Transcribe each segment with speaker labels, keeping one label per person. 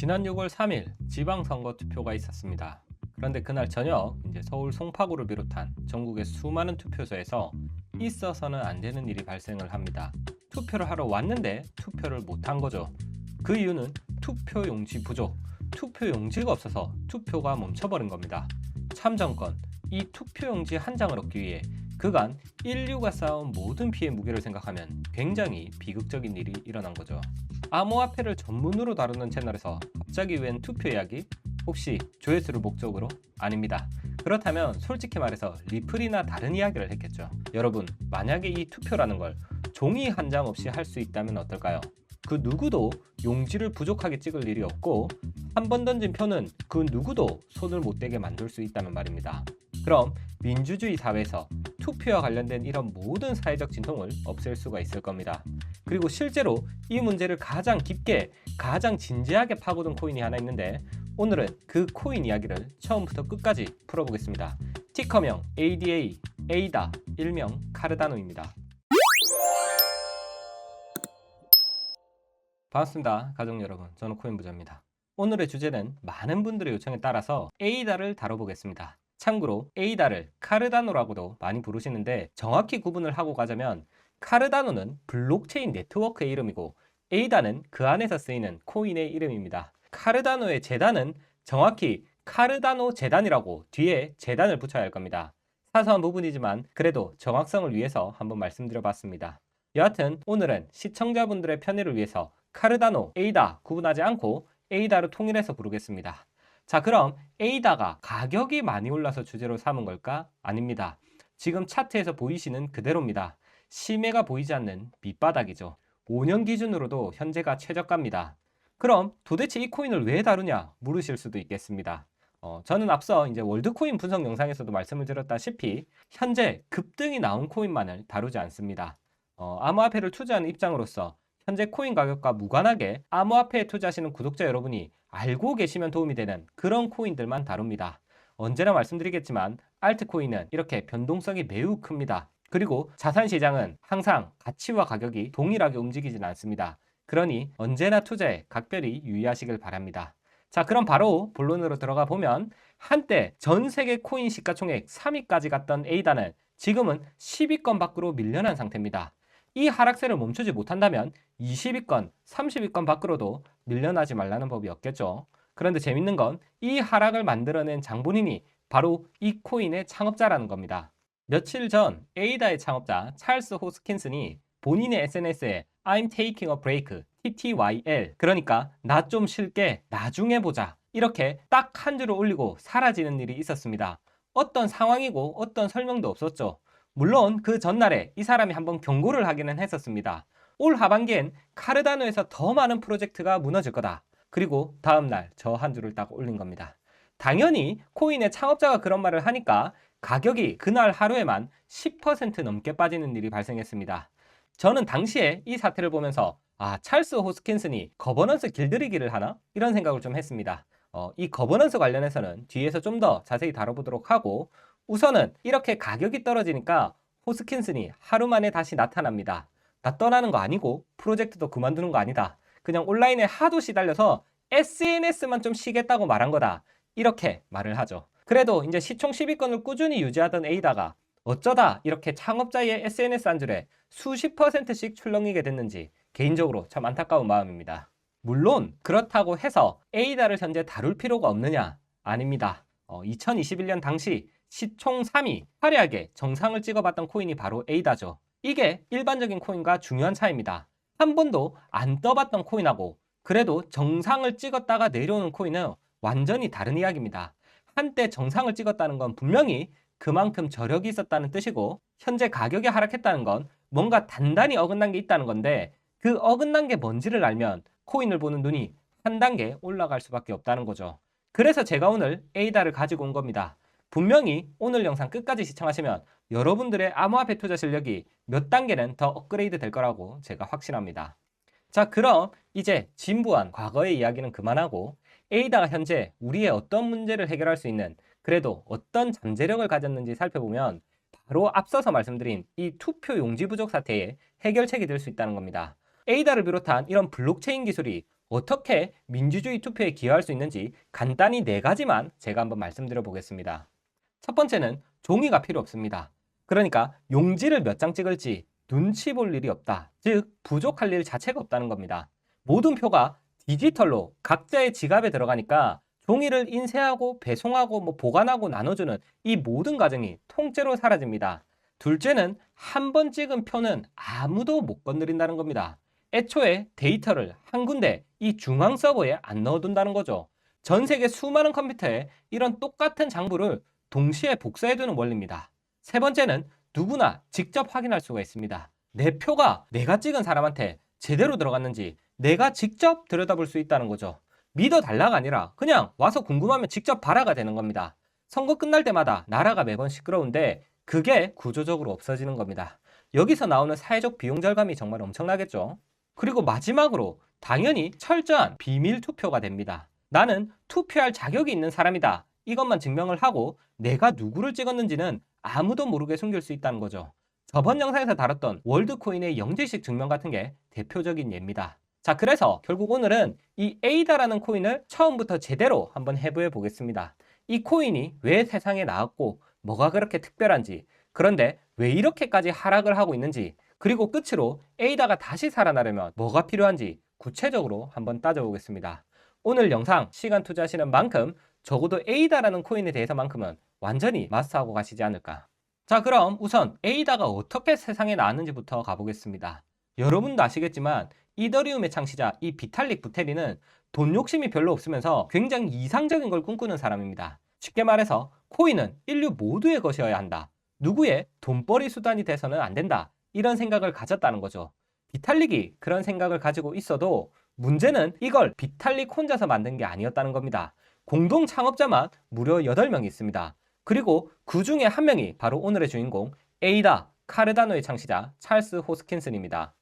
Speaker 1: 지난 6월 3일 지방선거 투표가 있었습니다. 그런데 그날 저녁 서울 송파구를 비롯한 전국의 수많은 투표소에서 있어서는 안 되는 일이 발생을 합니다. 투표를 하러 왔는데 투표를 못한 거죠. 그 이유는 투표용지 부족, 투표용지가 없어서 투표가 멈춰버린 겁니다. 참정권, 이 투표용지 한 장을 얻기 위해 그간 인류가 쌓아온 모든 피해 무게를 생각하면 굉장히 비극적인 일이 일어난 거죠. 암호화폐를 전문으로 다루는 채널에서 갑자기 웬 투표 이야기? 혹시 조회수를 목적으로? 아닙니다. 그렇다면 솔직히 말해서 리플이나 다른 이야기를 했겠죠. 여러분, 만약에 이 투표라는 걸 종이 한 장 없이 할 수 있다면 어떨까요? 그 누구도 용지를 부족하게 찍을 일이 없고 한 번 던진 표는 그 누구도 손을 못 대게 만들 수 있다면 말입니다. 그럼 민주주의 사회에서 투표와 관련된 이런 모든 사회적 진통을 없앨 수가 있을 겁니다. 그리고 실제로 이 문제를 가장 깊게, 가장 진지하게 파고든 코인이 하나 있는데 오늘은 그 코인 이야기를 처음부터 끝까지 풀어보겠습니다. 티커명 ADA, 에이다, 일명 카르다노입니다. 반갑습니다, 가족 여러분. 저는 코인부자입니다. 오늘의 주제는 많은 분들의 요청에 따라서 에이다를 다뤄보겠습니다. 참고로 에이다를 카르다노라고도 많이 부르시는데 정확히 구분을 하고 가자면 카르다노는 블록체인 네트워크의 이름이고 에이다는 그 안에서 쓰이는 코인의 이름입니다. 카르다노의 재단은 정확히 카르다노 재단이라고 뒤에 재단을 붙여야 할 겁니다. 사소한 부분이지만 그래도 정확성을 위해서 한번 말씀드려봤습니다. 여하튼 오늘은 시청자분들의 편의를 위해서 카르다노, 에이다 구분하지 않고 에이다로 통일해서 부르겠습니다. 자, 그럼 에이다가 가격이 많이 올라서 주제로 삼은 걸까? 아닙니다. 지금 차트에서 보이시는 그대로입니다. 심해가 보이지 않는 밑바닥이죠. 5년 기준으로도 현재가 최저가입니다. 그럼 도대체 이 코인을 왜 다루냐 물으실 수도 있겠습니다. 저는 앞서 월드코인 분석 영상에서도 말씀을 드렸다시피 현재 급등이 나온 코인만을 다루지 않습니다. 암호화폐를 투자하는 입장으로서 현재 코인 가격과 무관하게 암호화폐에 투자하시는 구독자 여러분이 알고 계시면 도움이 되는 그런 코인들만 다룹니다. 언제나 말씀드리겠지만 알트코인은 이렇게 변동성이 매우 큽니다. 그리고 자산시장은 항상 가치와 가격이 동일하게 움직이진 않습니다. 그러니 언제나 투자에 각별히 유의하시길 바랍니다. 자, 그럼 바로 본론으로 들어가 보면 한때 전 세계 코인 시가총액 3위까지 갔던 에이다는 지금은 10위권 밖으로 밀려난 상태입니다. 이 하락세를 멈추지 못한다면 20위권, 30위권 밖으로도 밀려나지 말라는 법이 없겠죠. 그런데 재밌는 건 이 하락을 만들어낸 장본인이 바로 이 코인의 창업자라는 겁니다. 며칠 전 에이다의 창업자 찰스 호스킨슨이 본인의 SNS에 I'm taking a break, TTYL, 그러니까 나 좀 쉴게, 나중에 보자, 이렇게 딱 한 줄을 올리고 사라지는 일이 있었습니다. 어떤 상황이고 어떤 설명도 없었죠. 물론 그 전날에 이 사람이 한번 경고를 하기는 했었습니다. 올 하반기엔 카르다노에서 더 많은 프로젝트가 무너질 거다. 그리고 다음날 저 한 줄을 딱 올린 겁니다. 당연히 코인의 창업자가 그런 말을 하니까 가격이 그날 하루에만 10% 넘게 빠지는 일이 발생했습니다. 저는 당시에 이 사태를 보면서 찰스 호스킨슨이 거버넌스 길들이기를 하나? 이런 생각을 좀 했습니다. 이 거버넌스 관련해서는 뒤에서 좀 더 자세히 다뤄보도록 하고 우선은 이렇게 가격이 떨어지니까 호스킨슨이 하루 만에 다시 나타납니다. 나 떠나는 거 아니고 프로젝트도 그만두는 거 아니다. 그냥 온라인에 하도 시달려서 SNS만 좀 쉬겠다고 말한 거다. 이렇게 말을 하죠. 그래도 시총 10위권을 꾸준히 유지하던 에이다가 어쩌다 이렇게 창업자의 SNS 한 줄에 수십 %씩 출렁이게 됐는지 개인적으로 참 안타까운 마음입니다. 물론 그렇다고 해서 에이다를 현재 다룰 필요가 없느냐? 아닙니다. 2021년 당시 시총 3위, 화려하게 정상을 찍어봤던 코인이 바로 에이다죠. 이게 일반적인 코인과 중요한 차이입니다. 한 번도 안 떠봤던 코인하고 그래도 정상을 찍었다가 내려오는 코인은 완전히 다른 이야기입니다. 한때 정상을 찍었다는 건 분명히 그만큼 저력이 있었다는 뜻이고 현재 가격이 하락했다는 건 뭔가 단단히 어긋난 게 있다는 건데 그 어긋난 게 뭔지를 알면 코인을 보는 눈이 한 단계 올라갈 수밖에 없다는 거죠. 그래서 제가 오늘 에이다를 가지고 온 겁니다. 분명히 오늘 영상 끝까지 시청하시면 여러분들의 암호화폐 투자 실력이 몇 단계는 더 업그레이드 될 거라고 제가 확신합니다. 자, 그럼 이제 진부한 과거의 이야기는 그만하고 에이다가 현재 우리의 어떤 문제를 해결할 수 있는 그래도 어떤 잠재력을 가졌는지 살펴보면 바로 앞서서 말씀드린 이 투표 용지 부족 사태의 해결책이 될 수 있다는 겁니다. 에이다를 비롯한 이런 블록체인 기술이 어떻게 민주주의 투표에 기여할 수 있는지 간단히 4가지만 제가 한번 말씀드려 보겠습니다. 첫 번째는 종이가 필요 없습니다. 그러니까 용지를 몇 장 찍을지 눈치 볼 일이 없다. 즉 부족할 일 자체가 없다는 겁니다. 모든 표가 디지털로 각자의 지갑에 들어가니까 종이를 인쇄하고 배송하고 보관하고 나눠주는 이 모든 과정이 통째로 사라집니다. 둘째는 한 번 찍은 표는 아무도 못 건드린다는 겁니다. 애초에 데이터를 한 군데 이 중앙 서버에 안 넣어둔다는 거죠. 전 세계 수많은 컴퓨터에 이런 똑같은 장부를 동시에 복사해두는 원리입니다. 세 번째는 누구나 직접 확인할 수가 있습니다. 내 표가 내가 찍은 사람한테 제대로 들어갔는지 내가 직접 들여다볼 수 있다는 거죠. 믿어달라가 아니라 그냥 와서 궁금하면 직접 봐라가 되는 겁니다. 선거 끝날 때마다 나라가 매번 시끄러운데 그게 구조적으로 없어지는 겁니다. 여기서 나오는 사회적 비용 절감이 정말 엄청나겠죠. 그리고 마지막으로 당연히 철저한 비밀 투표가 됩니다. 나는 투표할 자격이 있는 사람이다. 이것만 증명을 하고 내가 누구를 찍었는지는 아무도 모르게 숨길 수 있다는 거죠. 저번 영상에서 다뤘던 월드코인의 영지식 증명 같은 게 대표적인 예입니다. 자, 그래서 결국 오늘은 이 에이다라는 코인을 처음부터 제대로 한번 해부해 보겠습니다. 이 코인이 왜 세상에 나왔고 뭐가 그렇게 특별한지, 그런데 왜 이렇게까지 하락을 하고 있는지, 그리고 끝으로 에이다가 다시 살아나려면 뭐가 필요한지 구체적으로 한번 따져보겠습니다. 오늘 영상 시간 투자하시는 만큼 적어도 에이다라는 코인에 대해서만큼은 완전히 마스터하고 가시지 않을까. 자, 그럼 우선 에이다가 어떻게 세상에 나왔는지부터 가보겠습니다. 여러분도 아시겠지만 이더리움의 창시자 이 비탈릭 부테린은 돈 욕심이 별로 없으면서 굉장히 이상적인 걸 꿈꾸는 사람입니다. 쉽게 말해서 코인은 인류 모두의 것이어야 한다. 누구의 돈벌이 수단이 돼서는 안 된다. 이런 생각을 가졌다는 거죠. 비탈릭이 그런 생각을 가지고 있어도 문제는 이걸 비탈릭 혼자서 만든 게 아니었다는 겁니다. 공동 창업자만 무려 8명이 있습니다. 그리고 그 중에 한 명이 바로 오늘의 주인공 에이다 카르다노의 창시자 찰스 호스킨슨입니다.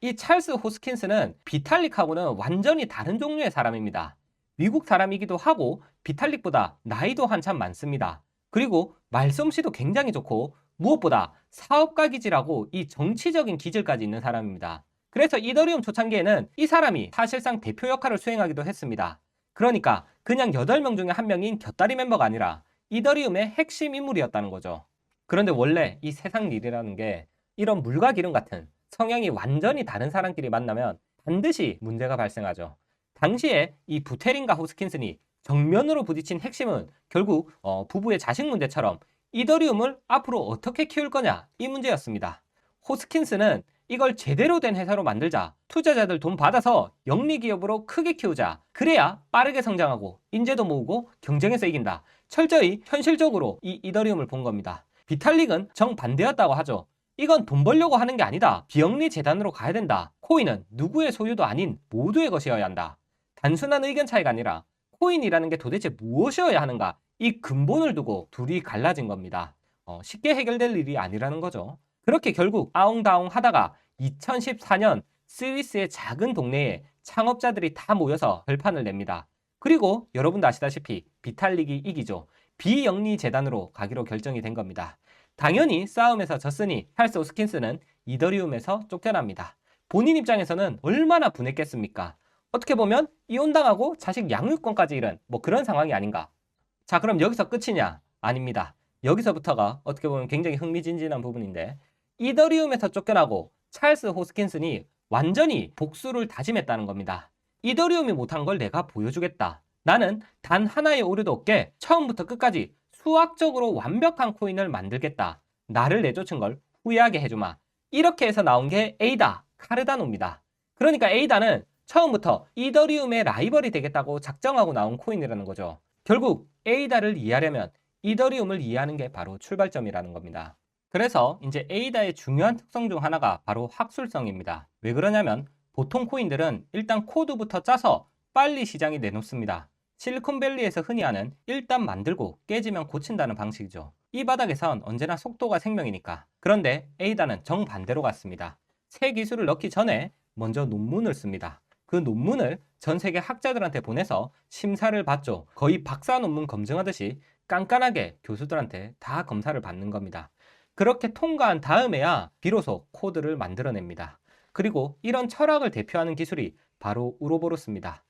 Speaker 1: 이 찰스 호스킨슨은 비탈릭하고는 완전히 다른 종류의 사람입니다. 미국 사람이기도 하고 비탈릭보다 나이도 한참 많습니다. 그리고 말솜씨도 굉장히 좋고 무엇보다 사업가 기질하고 이 정치적인 기질까지 있는 사람입니다. 그래서 이더리움 초창기에는 이 사람이 사실상 대표 역할을 수행하기도 했습니다. 그러니까 그냥 8명 중에 한 명인 곁다리 멤버가 아니라 이더리움의 핵심 인물이었다는 거죠. 그런데 원래 이 세상 일이라는 게 이런 물과 기름 같은 성향이 완전히 다른 사람끼리 만나면 반드시 문제가 발생하죠. 당시에 이 부테린과 호스킨슨이 정면으로 부딪힌 핵심은 결국 부부의 자식 문제처럼 이더리움을 앞으로 어떻게 키울 거냐 이 문제였습니다. 호스킨슨은 이걸 제대로 된 회사로 만들자, 투자자들 돈 받아서 영리기업으로 크게 키우자, 그래야 빠르게 성장하고 인재도 모으고 경쟁에서 이긴다. 철저히 현실적으로 이 이더리움을 본 겁니다. 비탈릭은 정반대였다고 하죠. 이건 돈 벌려고 하는 게 아니다. 비영리 재단으로 가야 된다. 코인은 누구의 소유도 아닌 모두의 것이어야 한다. 단순한 의견 차이가 아니라 코인이라는 게 도대체 무엇이어야 하는가, 이 근본을 두고 둘이 갈라진 겁니다. 쉽게 해결될 일이 아니라는 거죠. 그렇게 결국 아웅다웅 하다가 2014년 스위스의 작은 동네에 창업자들이 다 모여서 결판을 냅니다. 그리고 여러분도 아시다시피 비탈릭이 이기죠. 비영리 재단으로 가기로 결정이 된 겁니다. 당연히 싸움에서 졌으니 찰스 호스킨슨은 이더리움에서 쫓겨납니다. 본인 입장에서는 얼마나 분했겠습니까? 어떻게 보면 이혼당하고 자식 양육권까지 잃은 그런 상황이 아닌가. 자, 그럼 여기서 끝이냐? 아닙니다. 여기서부터가 어떻게 보면 굉장히 흥미진진한 부분인데, 이더리움에서 쫓겨나고 찰스 호스킨슨이 완전히 복수를 다짐했다는 겁니다. 이더리움이 못한 걸 내가 보여주겠다. 나는 단 하나의 오류도 없게 처음부터 끝까지 수학적으로 완벽한 코인을 만들겠다. 나를 내쫓은 걸 후회하게 해주마. 이렇게 해서 나온 게 에이다 카르다노입니다. 그러니까 에이다는 처음부터 이더리움의 라이벌이 되겠다고 작정하고 나온 코인이라는 거죠. 결국 에이다를 이해하려면 이더리움을 이해하는 게 바로 출발점이라는 겁니다. 그래서 이제 에이다의 중요한 특성 중 하나가 바로 학술성입니다. 왜 그러냐면 보통 코인들은 일단 코드부터 짜서 빨리 시장에 내놓습니다. 실리콘밸리에서 흔히 하는 일단 만들고 깨지면 고친다는 방식이죠. 이 바닥에선 언제나 속도가 생명이니까. 그런데 에이다는 정반대로 갔습니다. 새 기술을 넣기 전에 먼저 논문을 씁니다. 그 논문을 전 세계 학자들한테 보내서 심사를 받죠. 거의 박사 논문 검증하듯이 깐깐하게 교수들한테 다 검사를 받는 겁니다. 그렇게 통과한 다음에야 비로소 코드를 만들어냅니다. 그리고 이런 철학을 대표하는 기술이 바로 우로보로스입니다.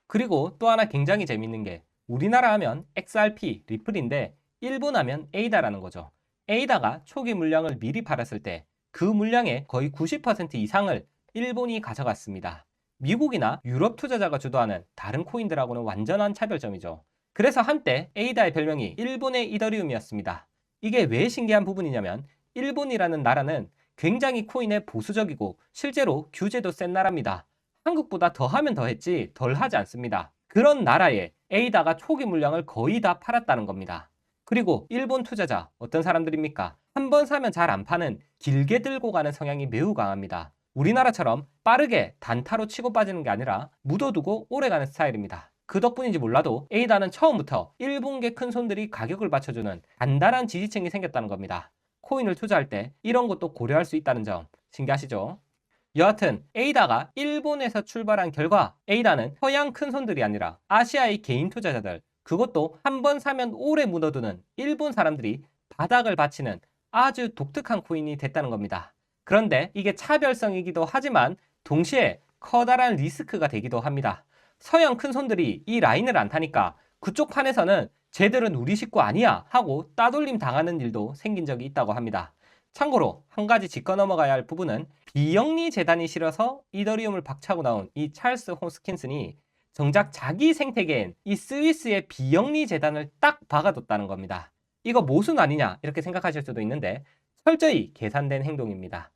Speaker 1: 그리고 또 하나 굉장히 재밌는 게 우리나라 하면 XRP, 리플인데 일본 하면 에이다라는 거죠. 에이다가 초기 물량을 미리 팔았을 때 그 물량의 거의 90% 이상을 일본이 가져갔습니다. 미국이나 유럽 투자자가 주도하는 다른 코인들하고는 완전한 차별점이죠. 그래서 한때 에이다의 별명이 일본의 이더리움이었습니다. 이게 왜 신기한 부분이냐면 일본이라는 나라는 굉장히 코인에 보수적이고 실제로 규제도 센 나라입니다. 한국보다 더 하면 더 했지 덜 하지 않습니다. 그런 나라에 에이다가 초기 물량을 거의 다 팔았다는 겁니다. 그리고 일본 투자자 어떤 사람들입니까? 한 번 사면 잘 안 파는 길게 들고 가는 성향이 매우 강합니다. 우리나라처럼 빠르게 단타로 치고 빠지는 게 아니라 묻어두고 오래가는 스타일입니다. 그 덕분인지 몰라도 에이다는 처음부터 일본계 큰손들이 가격을 받쳐주는 단단한 지지층이 생겼다는 겁니다. 코인을 투자할 때 이런 것도 고려할 수 있다는 점 신기하시죠? 여하튼 에이다가 일본에서 출발한 결과 에이다는 서양 큰손들이 아니라 아시아의 개인 투자자들, 그것도 한 번 사면 오래 묻어두는 일본 사람들이 바닥을 바치는 아주 독특한 코인이 됐다는 겁니다. 그런데 이게 차별성이기도 하지만 동시에 커다란 리스크가 되기도 합니다. 서양 큰손들이 이 라인을 안 타니까 그쪽 판에서는 쟤들은 우리 식구 아니야 하고 따돌림 당하는 일도 생긴 적이 있다고 합니다. 참고로 한 가지 짚고 넘어가야 할 부분은 비영리 재단이 싫어서 이더리움을 박차고 나온 이 찰스 호스킨슨이 정작 자기 생태계엔 이 스위스의 비영리 재단을 딱 박아뒀다는 겁니다. 이거 모순 아니냐 이렇게 생각하실 수도 있는데 철저히 계산된 행동입니다.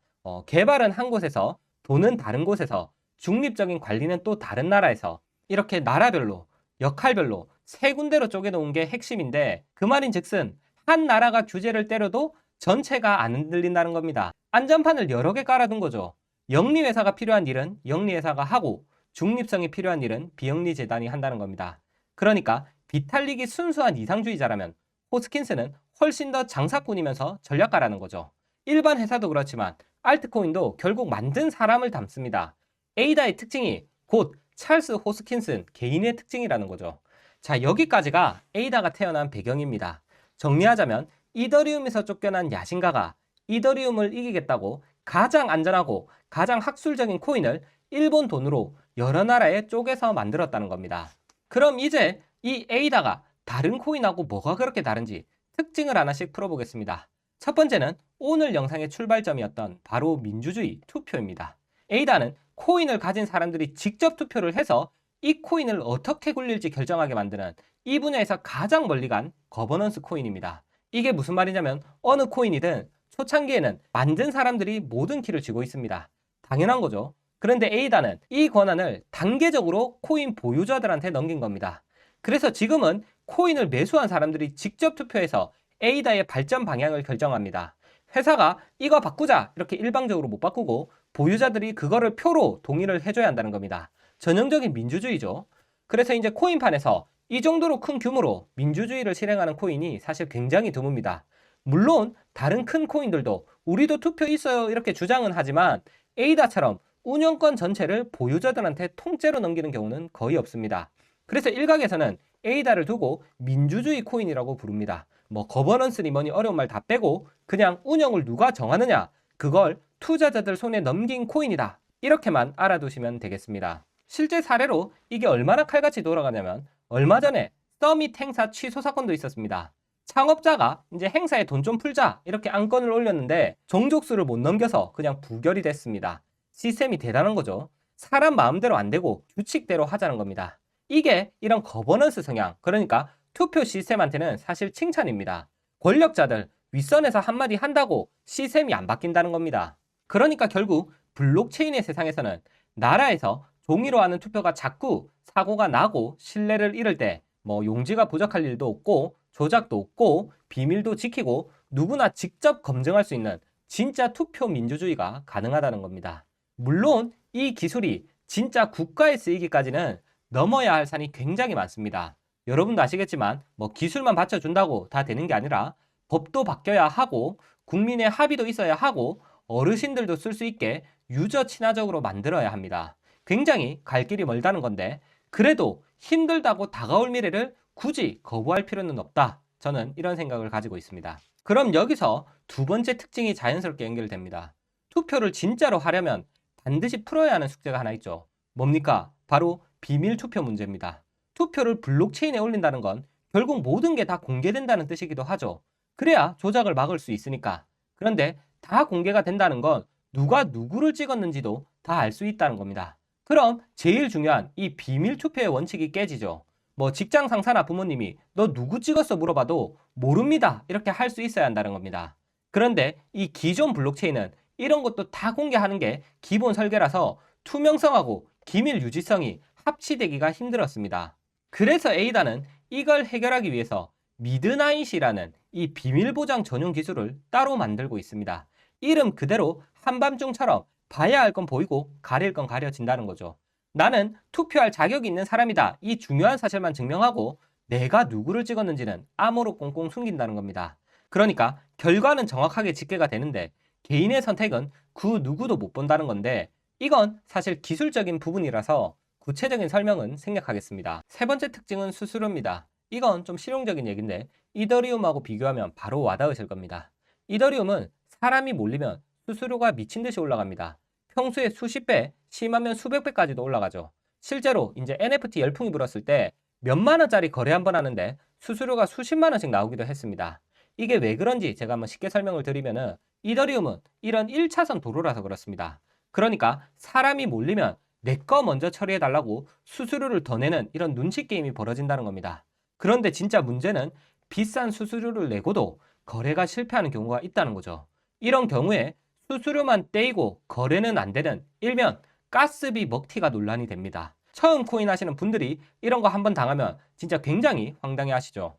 Speaker 1: 개발은 한 곳에서 돈은 다른 곳에서 중립적인 관리는 또 다른 나라에서 이렇게 나라별로 역할별로 세 군데로 쪼개놓은 게 핵심인데 그 말인즉슨 한 나라가 규제를 때려도 전체가 안 흔들린다는 겁니다. 안전판을 여러 개 깔아둔 거죠. 영리회사가 필요한 일은 영리회사가 하고 중립성이 필요한 일은 비영리재단이 한다는 겁니다. 그러니까 비탈릭이 순수한 이상주의자라면 호스킨스는 훨씬 더 장사꾼이면서 전략가라는 거죠. 일반 회사도 그렇지만 알트코인도 결국 만든 사람을 담습니다. 에이다의 특징이 곧 찰스 호스킨슨 개인의 특징이라는 거죠. 자, 여기까지가 에이다가 태어난 배경입니다. 정리하자면 이더리움에서 쫓겨난 야신가가 이더리움을 이기겠다고 가장 안전하고 가장 학술적인 코인을 일본 돈으로 여러 나라에 쪼개서 만들었다는 겁니다. 그럼 이제 이 에이다가 다른 코인하고 뭐가 그렇게 다른지 특징을 하나씩 풀어보겠습니다. 첫 번째는 오늘 영상의 출발점이었던 바로 민주주의 투표입니다. 에이다는 코인을 가진 사람들이 직접 투표를 해서 이 코인을 어떻게 굴릴지 결정하게 만드는 이 분야에서 가장 멀리 간 거버넌스 코인입니다. 이게 무슨 말이냐면 어느 코인이든 초창기에는 만든 사람들이 모든 키를 쥐고 있습니다. 당연한 거죠. 그런데 에이다는 이 권한을 단계적으로 코인 보유자들한테 넘긴 겁니다. 그래서 지금은 코인을 매수한 사람들이 직접 투표해서 에이다의 발전 방향을 결정합니다. 회사가 이거 바꾸자 이렇게 일방적으로 못 바꾸고 보유자들이 그거를 표로 동의를 해줘야 한다는 겁니다. 전형적인 민주주의죠. 그래서 이제 코인판에서 이 정도로 큰 규모로 민주주의를 실행하는 코인이 사실 굉장히 드뭅니다. 물론 다른 큰 코인들도 우리도 투표 있어요 이렇게 주장은 하지만 에이다처럼 운영권 전체를 보유자들한테 통째로 넘기는 경우는 거의 없습니다. 그래서 일각에서는 에이다를 두고 민주주의 코인이라고 부릅니다. 뭐 거버넌스니 뭐니 어려운 말 다 빼고 그냥 운영을 누가 정하느냐 그걸 투자자들 손에 넘긴 코인이다 이렇게만 알아두시면 되겠습니다. 실제 사례로 이게 얼마나 칼같이 돌아가냐면 얼마 전에 서밋 행사 취소 사건도 있었습니다. 창업자가 이제 행사에 돈 좀 풀자 이렇게 안건을 올렸는데 종족수를 못 넘겨서 그냥 부결이 됐습니다. 시스템이 대단한 거죠. 사람 마음대로 안 되고 규칙대로 하자는 겁니다. 이게 이런 거버넌스 성향, 그러니까 투표 시스템한테는 사실 칭찬입니다. 권력자들 윗선에서 한마디 한다고 시스템이 안 바뀐다는 겁니다. 그러니까 결국 블록체인의 세상에서는 나라에서 종이로 하는 투표가 자꾸 사고가 나고 신뢰를 잃을 때 뭐 용지가 부족할 일도 없고 조작도 없고 비밀도 지키고 누구나 직접 검증할 수 있는 진짜 투표 민주주의가 가능하다는 겁니다. 물론 이 기술이 진짜 국가에 쓰이기까지는 넘어야 할 산이 굉장히 많습니다. 여러분도 아시겠지만 뭐 기술만 받쳐준다고 다 되는 게 아니라 법도 바뀌어야 하고 국민의 합의도 있어야 하고 어르신들도 쓸 수 있게 유저 친화적으로 만들어야 합니다. 굉장히 갈 길이 멀다는 건데 그래도 힘들다고 다가올 미래를 굳이 거부할 필요는 없다. 저는 이런 생각을 가지고 있습니다. 그럼 여기서 두 번째 특징이 자연스럽게 연결됩니다. 투표를 진짜로 하려면 반드시 풀어야 하는 숙제가 하나 있죠. 뭡니까? 바로 비밀 투표 문제입니다. 투표를 블록체인에 올린다는 건 결국 모든 게 다 공개된다는 뜻이기도 하죠. 그래야 조작을 막을 수 있으니까. 그런데 다 공개가 된다는 건 누가 누구를 찍었는지도 다 알 수 있다는 겁니다. 그럼 제일 중요한 이 비밀 투표의 원칙이 깨지죠. 뭐 직장 상사나 부모님이 너 누구 찍었어 물어봐도 모릅니다 이렇게 할 수 있어야 한다는 겁니다. 그런데 이 기존 블록체인은 이런 것도 다 공개하는 게 기본 설계라서 투명성하고 기밀 유지성이 합치되기가 힘들었습니다. 그래서 에이다는 이걸 해결하기 위해서 미드나잇이라는 이 비밀 보장 전용 기술을 따로 만들고 있습니다. 이름 그대로 한밤중처럼 봐야 할 건 보이고 가릴 건 가려진다는 거죠. 나는 투표할 자격이 있는 사람이다. 이 중요한 사실만 증명하고 내가 누구를 찍었는지는 암호로 꽁꽁 숨긴다는 겁니다. 그러니까 결과는 정확하게 집계가 되는데 개인의 선택은 그 누구도 못 본다는 건데 이건 사실 기술적인 부분이라서 구체적인 설명은 생략하겠습니다. 세 번째 특징은 수수료입니다. 이건 좀 실용적인 얘기인데 이더리움하고 비교하면 바로 와닿으실 겁니다. 이더리움은 사람이 몰리면 수수료가 미친 듯이 올라갑니다. 평소에 수십 배, 심하면 수백 배까지도 올라가죠. 실제로 이제 NFT 열풍이 불었을 때 몇만 원짜리 거래 한번 하는데 수수료가 수십만 원씩 나오기도 했습니다. 이게 왜 그런지 제가 한번 쉽게 설명을 드리면은 이더리움은 이런 1차선 도로라서 그렇습니다. 그러니까 사람이 몰리면 내 거 먼저 처리해달라고 수수료를 더 내는 이런 눈치 게임이 벌어진다는 겁니다. 그런데 진짜 문제는 비싼 수수료를 내고도 거래가 실패하는 경우가 있다는 거죠. 이런 경우에 수수료만 떼이고 거래는 안 되는 일명 가스비 먹튀가 논란이 됩니다. 처음 코인 하시는 분들이 이런 거 한번 당하면 진짜 굉장히 황당해 하시죠.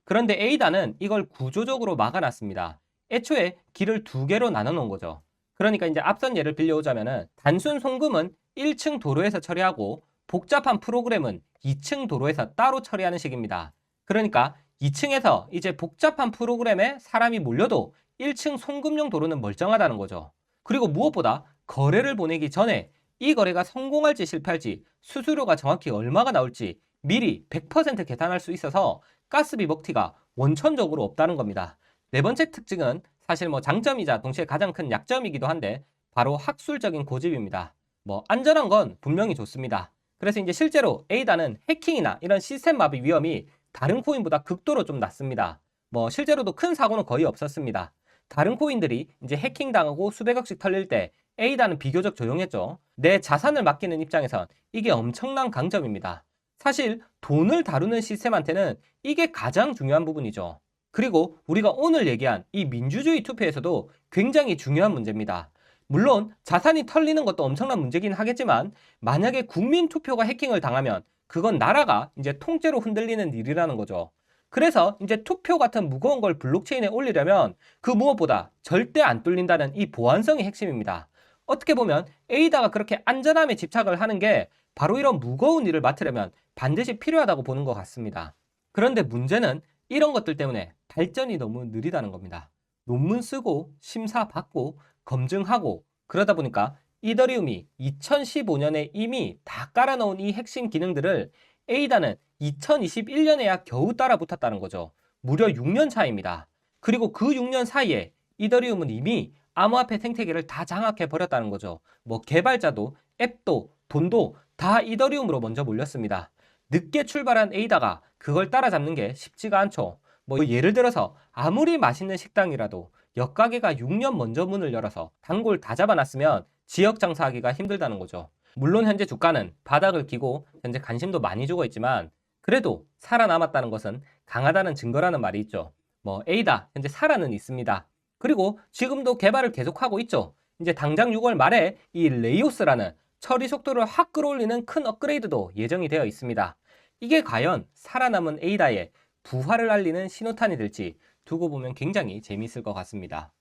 Speaker 1: 그런데 에이다는 이걸 구조적으로 막아놨습니다. 애초에 길을 두 개로 나눠 놓은 거죠. 그러니까 이제 앞선 예를 빌려오자면은 단순 송금은 1층 도로에서 처리하고 복잡한 프로그램은 2층 도로에서 따로 처리하는 식입니다. 그러니까 2층에서 이제 복잡한 프로그램에 사람이 몰려도 1층 송금용 도로는 멀쩡하다는 거죠. 그리고 무엇보다 거래를 보내기 전에 이 거래가 성공할지 실패할지 수수료가 정확히 얼마가 나올지 미리 100% 계산할 수 있어서 가스비 먹튀가 원천적으로 없다는 겁니다. 네 번째 특징은 사실 뭐 장점이자 동시에 가장 큰 약점이기도 한데 바로 학술적인 고집입니다. 뭐 안전한 건 분명히 좋습니다. 그래서 이제 실제로 에이다는 해킹이나 이런 시스템 마비 위험이 다른 코인보다 극도로 좀 낮습니다. 뭐 실제로도 큰 사고는 거의 없었습니다. 다른 코인들이 이제 해킹당하고 수백억씩 털릴 때 에이다는 비교적 조용했죠. 내 자산을 맡기는 입장에선 이게 엄청난 강점입니다. 사실 돈을 다루는 시스템한테는 이게 가장 중요한 부분이죠. 그리고 우리가 오늘 얘기한 이 민주주의 투표에서도 굉장히 중요한 문제입니다. 물론 자산이 털리는 것도 엄청난 문제긴 하겠지만 만약에 국민 투표가 해킹을 당하면 그건 나라가 이제 통째로 흔들리는 일이라는 거죠. 그래서 이제 투표 같은 무거운 걸 블록체인에 올리려면 그 무엇보다 절대 안 뚫린다는 이 보안성이 핵심입니다. 어떻게 보면 에이다가 그렇게 안전함에 집착을 하는 게 바로 이런 무거운 일을 맡으려면 반드시 필요하다고 보는 것 같습니다. 그런데 문제는 이런 것들 때문에 발전이 너무 느리다는 겁니다. 논문 쓰고 심사 받고 검증하고 그러다 보니까 이더리움이 2015년에 이미 다 깔아놓은 이 핵심 기능들을 에이다는 2021년에야 겨우 따라 붙었다는 거죠. 무려 6년 차입니다. 그리고 그 6년 사이에 이더리움은 이미 암호화폐 생태계를 다 장악해 버렸다는 거죠. 뭐 개발자도 앱도 돈도 다 이더리움으로 먼저 몰렸습니다. 늦게 출발한 에이다가 그걸 따라잡는 게 쉽지가 않죠. 뭐 예를 들어서 아무리 맛있는 식당이라도 옆가게가 6년 먼저 문을 열어서 단골 다 잡아놨으면 지역 장사하기가 힘들다는 거죠. 물론 현재 주가는 바닥을 기고 현재 관심도 많이 주고 있지만 그래도 살아남았다는 것은 강하다는 증거라는 말이 있죠. 뭐 에이다 현재 살아는 있습니다. 그리고 지금도 개발을 계속하고 있죠. 이제 당장 6월 말에 이 레이오스라는 처리 속도를 확 끌어올리는 큰 업그레이드도 예정이 되어 있습니다. 이게 과연 살아남은 에이다의 부활을 알리는 신호탄이 될지 두고 보면 굉장히 재미있을 것 같습니다.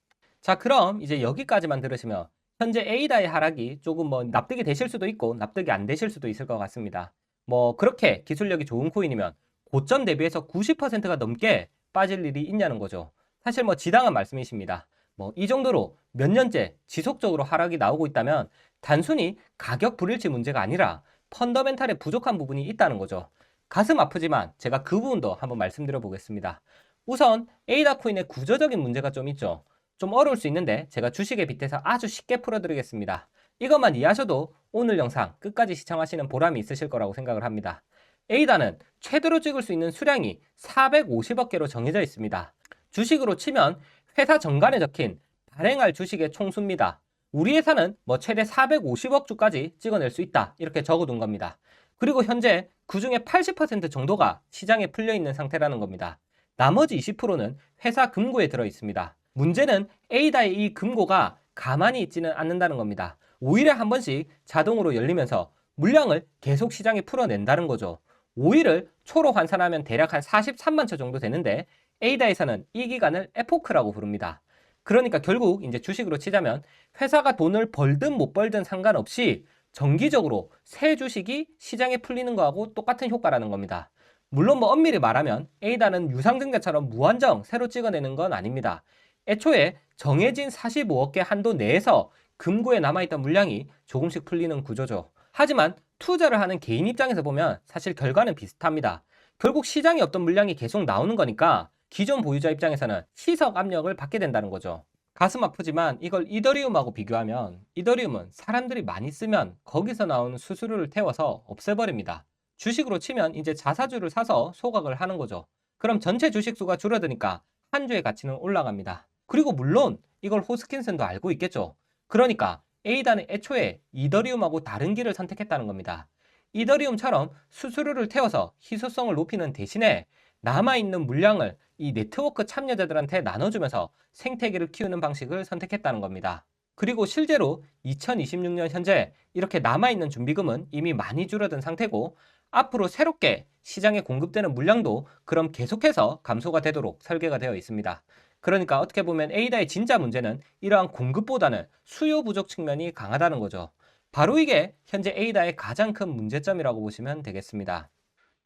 Speaker 1: 자, 그럼 이제 여기까지만 들으시면 현재 에이다의 하락이 조금 뭐 납득이 되실 수도 있고 납득이 안 되실 수도 있을 것 같습니다. 뭐 그렇게 기술력이 좋은 코인이면 고점 대비해서 90%가 넘게 빠질 일이 있냐는 거죠. 사실 뭐 지당한 말씀이십니다. 뭐 이 정도로 몇 년째 지속적으로 하락이 나오고 있다면 단순히 가격 불일치 문제가 아니라 펀더멘탈에 부족한 부분이 있다는 거죠. 가슴 아프지만 제가 그 부분도 한번 말씀드려 보겠습니다. 우선 에이다 코인의 구조적인 문제가 좀 있죠. 좀 어려울 수 있는데 제가 주식에 빗대서 아주 쉽게 풀어드리겠습니다. 이것만 이해하셔도 오늘 영상 끝까지 시청하시는 보람이 있으실 거라고 생각을 합니다. A단은 최대로 찍을 수 있는 수량이 450억 개로 정해져 있습니다. 주식으로 치면 회사 정관에 적힌 발행할 주식의 총수입니다. 우리 회사는 최대 450억 주까지 찍어낼 수 있다, 이렇게 적어둔 겁니다. 그리고 현재 그중에 80% 정도가 시장에 풀려 있는 상태라는 겁니다. 나머지 20%는 회사 금고에 들어 있습니다. 문제는 A다의 이 금고가 가만히 있지는 않는다는 겁니다. 5일에 한 번씩 자동으로 열리면서 물량을 계속 시장에 풀어낸다는 거죠. 5일을 초로 환산하면 대략 한 43만 초 정도 되는데 A다에서는 이 기간을 에포크라고 부릅니다. 그러니까 결국 이제 주식으로 치자면 회사가 돈을 벌든 못 벌든 상관없이 정기적으로 새 주식이 시장에 풀리는 거하고 똑같은 효과라는 겁니다. 물론 엄밀히 말하면 A단은 유상증자처럼 무한정 새로 찍어내는 건 아닙니다. 애초에 정해진 45억 개 한도 내에서 금고에 남아있던 물량이 조금씩 풀리는 구조죠. 하지만 투자를 하는 개인 입장에서 보면 사실 결과는 비슷합니다. 결국 시장에 없던 물량이 계속 나오는 거니까 기존 보유자 입장에서는 희석 압력을 받게 된다는 거죠. 가슴 아프지만 이걸 이더리움하고 비교하면 이더리움은 사람들이 많이 쓰면 거기서 나오는 수수료를 태워서 없애버립니다. 주식으로 치면 이제 자사주를 사서 소각을 하는 거죠. 그럼 전체 주식 수가 줄어드니까 한 주의 가치는 올라갑니다. 그리고 물론 이걸 호스킨슨도 알고 있겠죠. 그러니까 A단은 애초에 이더리움하고 다른 길을 선택했다는 겁니다. 이더리움처럼 수수료를 태워서 희소성을 높이는 대신에 남아있는 물량을 이 네트워크 참여자들한테 나눠주면서 생태계를 키우는 방식을 선택했다는 겁니다. 그리고 실제로 2026년 현재 이렇게 남아있는 준비금은 이미 많이 줄어든 상태고 앞으로 새롭게 시장에 공급되는 물량도 그럼 계속해서 감소가 되도록 설계가 되어 있습니다. 그러니까 어떻게 보면 A다의 진짜 문제는 이러한 공급보다는 수요 부족 측면이 강하다는 거죠. 바로 이게 현재 A다의 가장 큰 문제점이라고 보시면 되겠습니다.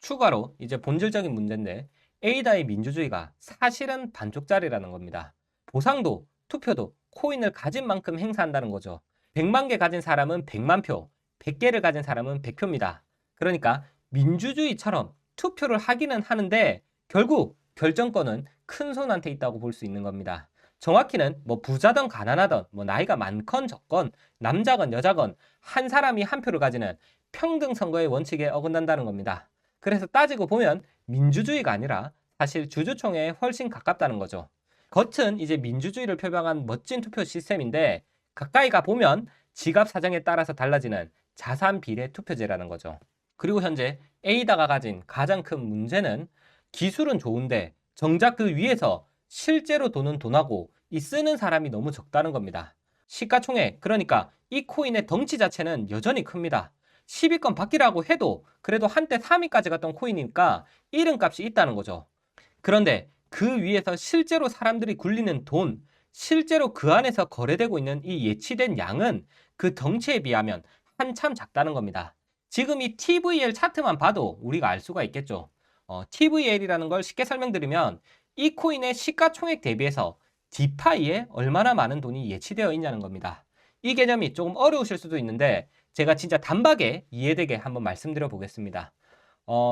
Speaker 1: 추가로 이제 본질적인 문제인데 A다의 민주주의가 사실은 반쪽짜리라는 겁니다. 보상도 투표도 코인을 가진 만큼 행사한다는 거죠. 100만 개 가진 사람은 100만 표, 100개를 가진 사람은 100표입니다. 그러니까 민주주의처럼 투표를 하기는 하는데 결국 결정권은 큰 손한테 있다고 볼 수 있는 겁니다. 정확히는 부자든 가난하든 나이가 많건 적건 남자건 여자건 한 사람이 한 표를 가지는 평등 선거의 원칙에 어긋난다는 겁니다. 그래서 따지고 보면 민주주의가 아니라 사실 주주총회에 훨씬 가깝다는 거죠. 겉은 이제 민주주의를 표방한 멋진 투표 시스템인데 가까이 가 보면 지갑 사정에 따라서 달라지는 자산 비례 투표제라는 거죠. 그리고 현재 A다가 가진 가장 큰 문제는 기술은 좋은데 정작 그 위에서 실제로 도는 돈하고 이 쓰는 사람이 너무 적다는 겁니다. 시가총액, 그러니까 이 코인의 덩치 자체는 여전히 큽니다. 10위권 받기라고 해도 그래도 한때 3위까지 갔던 코인이니까 이름값이 있다는 거죠. 그런데 그 위에서 실제로 사람들이 굴리는 돈, 실제로 그 안에서 거래되고 있는 이 예치된 양은 그 덩치에 비하면 한참 작다는 겁니다. 지금 이 TVL 차트만 봐도 우리가 알 수가 있겠죠. TVL이라는 걸 쉽게 설명드리면 이 코인의 시가총액 대비해서 디파이에 얼마나 많은 돈이 예치되어 있냐는 겁니다. 이 개념이 조금 어려우실 수도 있는데 제가 진짜 단박에 이해되게 한번 말씀드려 보겠습니다.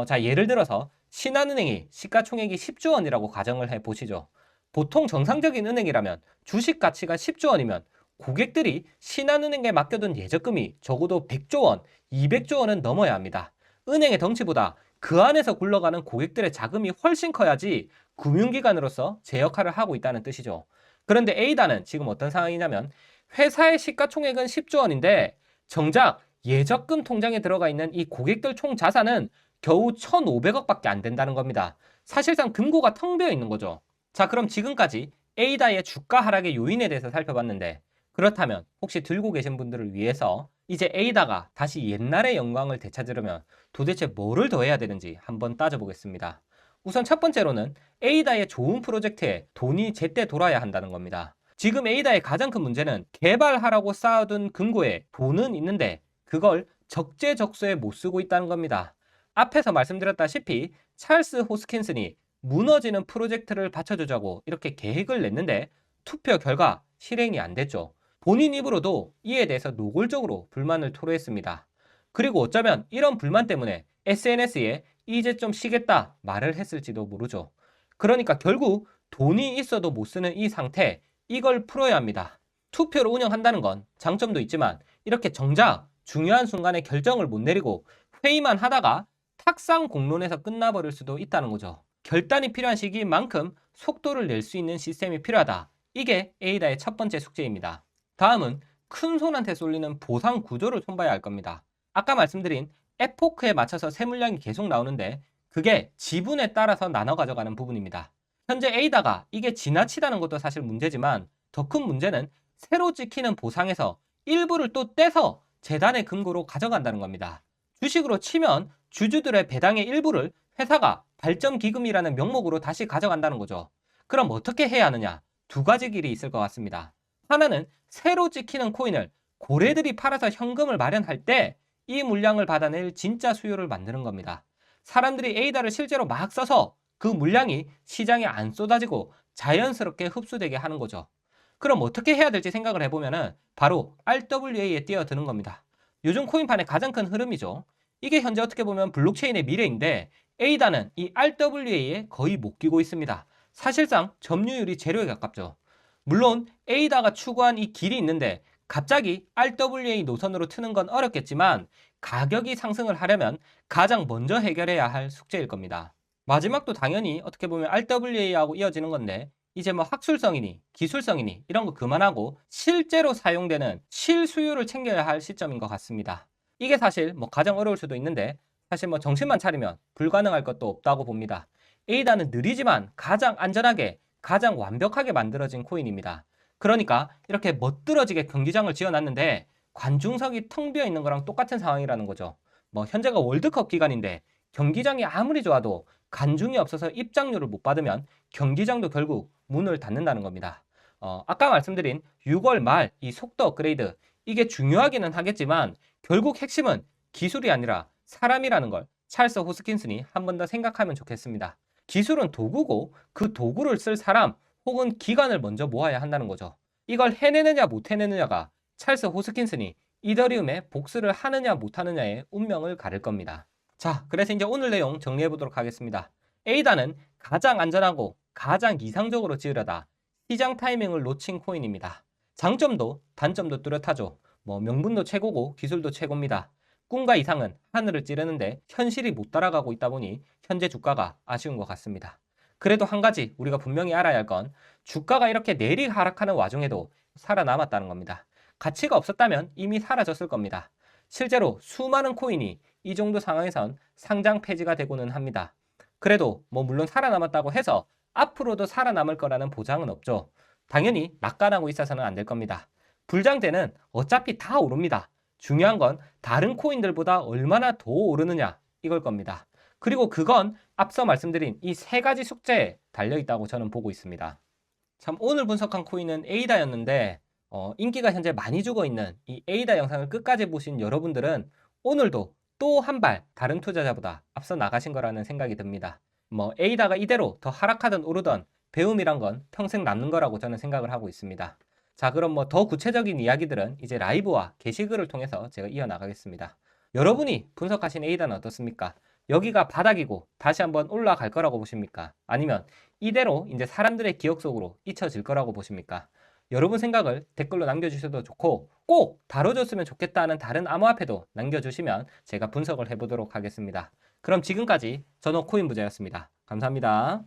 Speaker 1: 자, 예를 들어서 신한은행이 시가총액이 10조 원이라고 가정을 해 보시죠. 보통 정상적인 은행이라면 주식 가치가 10조 원이면 고객들이 신한은행에 맡겨둔 예적금이 적어도 100조 원, 200조 원은 넘어야 합니다. 은행의 덩치보다 그 안에서 굴러가는 고객들의 자금이 훨씬 커야지 금융기관으로서 제 역할을 하고 있다는 뜻이죠. 그런데 A단은 지금 어떤 상황이냐면 회사의 시가총액은 10조 원인데 정작 예적금 통장에 들어가 있는 이 고객들 총 자산은 겨우 1,500억밖에 안 된다는 겁니다. 사실상 금고가 텅 비어 있는 거죠. 자, 그럼 지금까지 A다의 주가 하락의 요인에 대해서 살펴봤는데 그렇다면 혹시 들고 계신 분들을 위해서 이제 A다가 다시 옛날의 영광을 되찾으려면 도대체 뭐를 더 해야 되는지 한번 따져보겠습니다. 우선 첫 번째로는 A다의 좋은 프로젝트에 돈이 제때 돌아야 한다는 겁니다. 지금 A다의 가장 큰 문제는 개발하라고 쌓아둔 금고에 돈은 있는데 그걸 적재적소에 못 쓰고 있다는 겁니다. 앞에서 말씀드렸다시피 찰스 호스킨슨이 무너지는 프로젝트를 받쳐주자고 이렇게 계획을 냈는데 투표 결과 실행이 안 됐죠. 본인 입으로도 이에 대해서 노골적으로 불만을 토로했습니다. 그리고 어쩌면 이런 불만 때문에 SNS에 이제 좀 쉬겠다 말을 했을지도 모르죠. 그러니까 결국 돈이 있어도 못 쓰는 이 상태, 이걸 풀어야 합니다. 투표를 운영한다는 건 장점도 있지만 이렇게 정작 중요한 순간에 결정을 못 내리고 회의만 하다가 탁상 공론에서 끝나버릴 수도 있다는 거죠. 결단이 필요한 시기인 만큼 속도를 낼 수 있는 시스템이 필요하다. 이게 에이다의 첫 번째 숙제입니다. 다음은 큰 손한테 쏠리는 보상 구조를 손봐야 할 겁니다. 아까 말씀드린 에포크에 맞춰서 세물량이 계속 나오는데 그게 지분에 따라서 나눠 가져가는 부분입니다. 현재 에이다가 이게 지나치다는 것도 사실 문제지만 더 큰 문제는 새로 찍히는 보상에서 일부를 또 떼서 재단의 금고로 가져간다는 겁니다. 주식으로 치면 주주들의 배당의 일부를 회사가 발전기금이라는 명목으로 다시 가져간다는 거죠. 그럼 어떻게 해야 하느냐? 두 가지 길이 있을 것 같습니다. 하나는 새로 찍히는 코인을 고래들이 팔아서 현금을 마련할 때 이 물량을 받아낼 진짜 수요를 만드는 겁니다. 사람들이 에이다를 실제로 막 써서 그 물량이 시장에 안 쏟아지고 자연스럽게 흡수되게 하는 거죠. 그럼 어떻게 해야 될지 생각을 해보면은 바로 RWA에 뛰어드는 겁니다. 요즘 코인판의 가장 큰 흐름이죠. 이게 현재 어떻게 보면 블록체인의 미래인데 에이다는 이 RWA에 거의 못 끼고 있습니다. 사실상 점유율이 제로에 가깝죠. 물론 에이다가 추구한 이 길이 있는데 갑자기 RWA 노선으로 트는 건 어렵겠지만 가격이 상승을 하려면 가장 먼저 해결해야 할 숙제일 겁니다. 마지막도 당연히 어떻게 보면 RWA하고 이어지는 건데 이제 뭐 학술성이니 기술성이니 이런 거 그만하고 실제로 사용되는 실수요를 챙겨야 할 시점인 것 같습니다. 이게 사실 뭐 가장 어려울 수도 있는데 사실 뭐 정신만 차리면 불가능할 것도 없다고 봅니다. 에이다는 느리지만 가장 안전하게 가장 완벽하게 만들어진 코인입니다. 그러니까 이렇게 멋들어지게 경기장을 지어놨는데 관중석이 텅 비어 있는 거랑 똑같은 상황이라는 거죠. 뭐 현재가 월드컵 기간인데 경기장이 아무리 좋아도 관중이 없어서 입장료를 못 받으면 경기장도 결국 문을 닫는다는 겁니다. 아까 말씀드린 6월 말 이 속도 업그레이드 이게 중요하기는 하겠지만 결국 핵심은 기술이 아니라 사람이라는 걸 찰스 호스킨슨이 한 번 더 생각하면 좋겠습니다. 기술은 도구고 그 도구를 쓸 사람 혹은 기관을 먼저 모아야 한다는 거죠. 이걸 해내느냐 못 해내느냐가 찰스 호스킨슨이 이더리움에 복수를 하느냐 못 하느냐의 운명을 가릴 겁니다. 자, 그래서 이제 오늘 내용 정리해 보도록 하겠습니다. 에이다는 가장 안전하고 가장 이상적으로 지으려다 시장 타이밍을 놓친 코인입니다. 장점도 단점도 뚜렷하죠. 뭐 명분도 최고고 기술도 최고입니다. 꿈과 이상은 하늘을 찌르는데 현실이 못 따라가고 있다 보니 현재 주가가 아쉬운 것 같습니다. 그래도 한 가지 우리가 분명히 알아야 할 건 주가가 이렇게 내리하락하는 와중에도 살아남았다는 겁니다. 가치가 없었다면 이미 사라졌을 겁니다. 실제로 수많은 코인이 이 정도 상황에선 상장 폐지가 되고는 합니다. 그래도 뭐 물론 살아남았다고 해서 앞으로도 살아남을 거라는 보장은 없죠. 당연히 낙관하고 있어서는 안 될 겁니다. 불장제는 어차피 다 오릅니다. 중요한 건 다른 코인들보다 얼마나 더 오르느냐 이걸 겁니다. 그리고 그건 앞서 말씀드린 이 세 가지 숙제에 달려있다고 저는 보고 있습니다. 참 오늘 분석한 코인은 에이다였는데 인기가 현재 많이 죽어있는 이 에이다 영상을 끝까지 보신 여러분들은 오늘도 또 한 발 다른 투자자보다 앞서 나가신 거라는 생각이 듭니다. 뭐 에이다가 이대로 더 하락하든 오르던 배움이란 건 평생 남는 거라고 저는 생각을 하고 있습니다. 자, 그럼 뭐 더 구체적인 이야기들은 이제 라이브와 게시글을 통해서 제가 이어나가겠습니다. 여러분이 분석하신 에이다는 어떻습니까? 여기가 바닥이고 다시 한번 올라갈 거라고 보십니까? 아니면 이대로 이제 사람들의 기억 속으로 잊혀질 거라고 보십니까? 여러분 생각을 댓글로 남겨주셔도 좋고 꼭 다뤄줬으면 좋겠다는 다른 암호화폐도 남겨주시면 제가 분석을 해보도록 하겠습니다. 그럼 지금까지 전호코인 부자였습니다. 감사합니다.